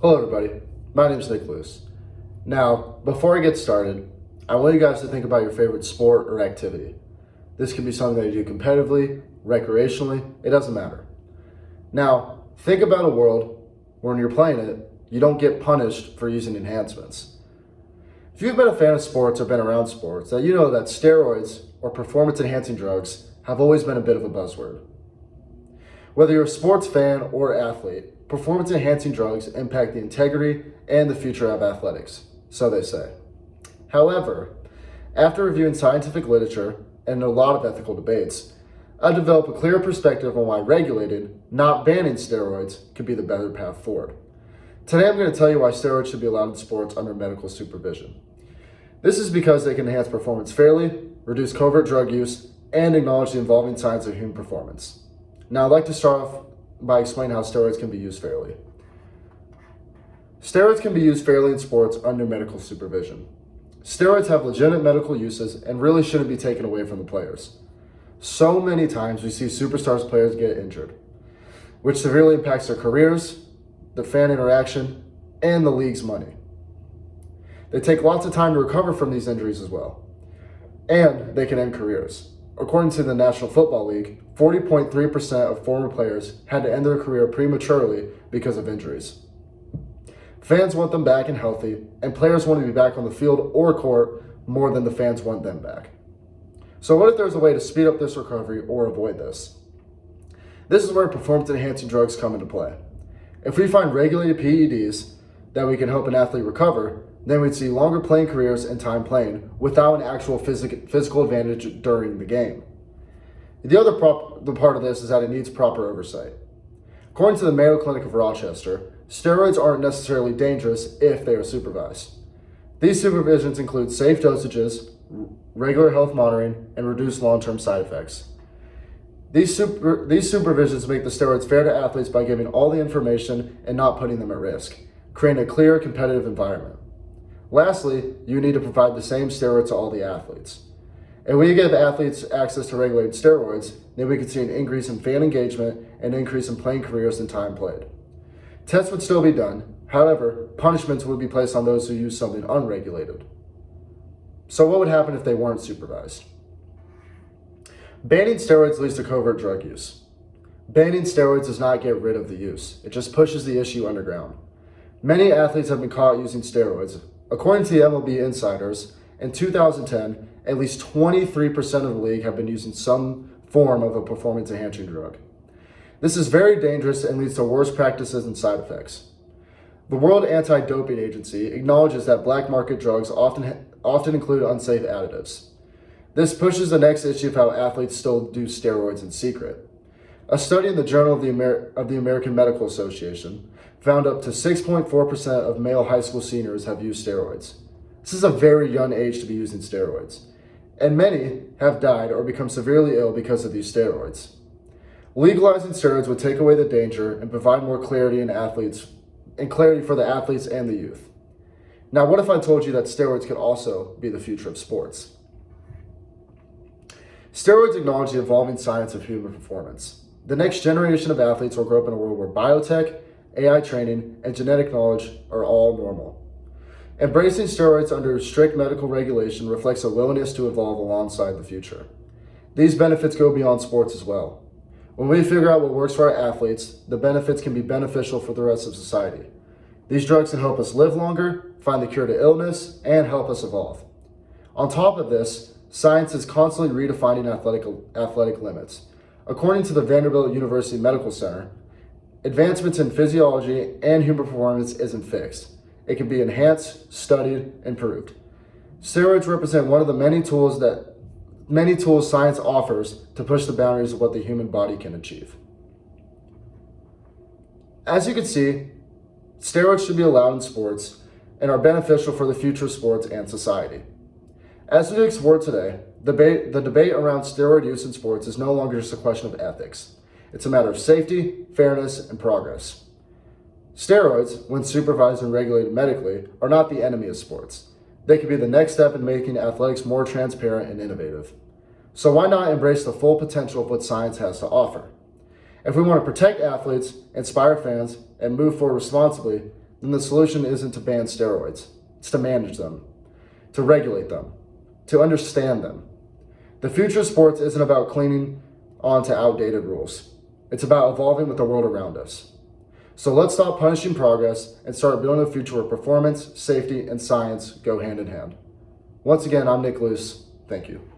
Hello everybody, my name is Nick Luce. Now, before I get started, I want you guys to think about your favorite sport or activity. This can be something that you do competitively, recreationally, it doesn't matter. Now, think about a world where when you're playing it, you don't get punished for using enhancements. If you've been a fan of sports or been around sports, then you know that steroids or performance-enhancing drugs have always been a bit of a buzzword. Whether you're a sports fan or athlete, performance-enhancing drugs impact the integrity and the future of athletics, so they say. However, after reviewing scientific literature and a lot of ethical debates, I developed a clear perspective on why regulating, not banning steroids could be the better path forward. Today I'm going to tell you why steroids should be allowed in sports under medical supervision. This is because they can enhance performance fairly, reduce covert drug use, and acknowledge the evolving science of human performance. Now I'd like to start off by explaining how steroids can be used fairly. Steroids can be used fairly in sports under medical supervision. Steroids have legitimate medical uses and really shouldn't be taken away from the players. So many times we see superstars players get injured, which severely impacts their careers, the fan interaction, and the league's money. They take lots of time to recover from these injuries as well, and they can end careers. According to the National Football League, 40.3% of former players had to end their career prematurely because of injuries. Fans want them back and healthy, and players want to be back on the field or court more than the fans want them back. So what if there's a way to speed up this recovery or avoid this? This is where performance-enhancing drugs come into play. If we find regulated PEDs that we can help an athlete recover, then we'd see longer playing careers and time playing without an actual physical advantage during the game. The other part of this is that it needs proper oversight. According to the Mayo Clinic of Rochester, steroids aren't necessarily dangerous if they are supervised. These supervisions include safe dosages, regular health monitoring, and reduced long-term side effects. These supervisions make the steroids fair to athletes by giving all the information and not putting them at risk, creating a clear, competitive environment. Lastly, you need to provide the same steroids to all the athletes. And when you give athletes access to regulated steroids, then we could see an increase in fan engagement and an increase in playing careers and time played. Tests would still be done. However, punishments would be placed on those who use something unregulated. So what would happen if they weren't supervised? Banning steroids leads to covert drug use. Banning steroids does not get rid of the use. It just pushes the issue underground. Many athletes have been caught using steroids. According to the MLB Insiders, in 2010, at least 23% of the league have been using some form of a performance-enhancing drug. This is very dangerous and leads to worse practices and side effects. The World Anti-Doping Agency acknowledges that black market drugs often include unsafe additives. This pushes the next issue of how athletes still do steroids in secret. A study in the Journal of the American Medical Association found up to 6.4% of male high school seniors have used steroids. This is a very young age to be using steroids, and many have died or become severely ill because of these steroids. Legalizing steroids would take away the danger and provide more clarity clarity for the athletes and the youth. Now, what if I told you that steroids could also be the future of sports? Steroids acknowledge the evolving science of human performance. The next generation of athletes will grow up in a world where biotech, AI training, and genetic knowledge are all normal. Embracing steroids under strict medical regulation reflects a willingness to evolve alongside the future. These benefits go beyond sports as well. When we figure out what works for our athletes, the benefits can be beneficial for the rest of society. These drugs can help us live longer, find the cure to illness, and help us evolve. On top of this, science is constantly redefining athletic limits. According to the Vanderbilt University Medical Center, advancements in physiology and human performance isn't fixed. It can be enhanced, studied, improved. Steroids represent one of the many tools science offers to push the boundaries of what the human body can achieve. As you can see, steroids should be allowed in sports and are beneficial for the future of sports and society. As we explore today, the debate around steroid use in sports is no longer just a question of ethics. It's a matter of safety, fairness, and progress. Steroids, when supervised and regulated medically, are not the enemy of sports. They can be the next step in making athletics more transparent and innovative. So why not embrace the full potential of what science has to offer? If we want to protect athletes, inspire fans, and move forward responsibly, then the solution isn't to ban steroids. It's to manage them, to regulate them, to understand them. The future of sports isn't about clinging on to outdated rules. It's about evolving with the world around us. So let's stop punishing progress and start building a future where performance, safety, and science go hand in hand. Once again, I'm Nick Luce. Thank you.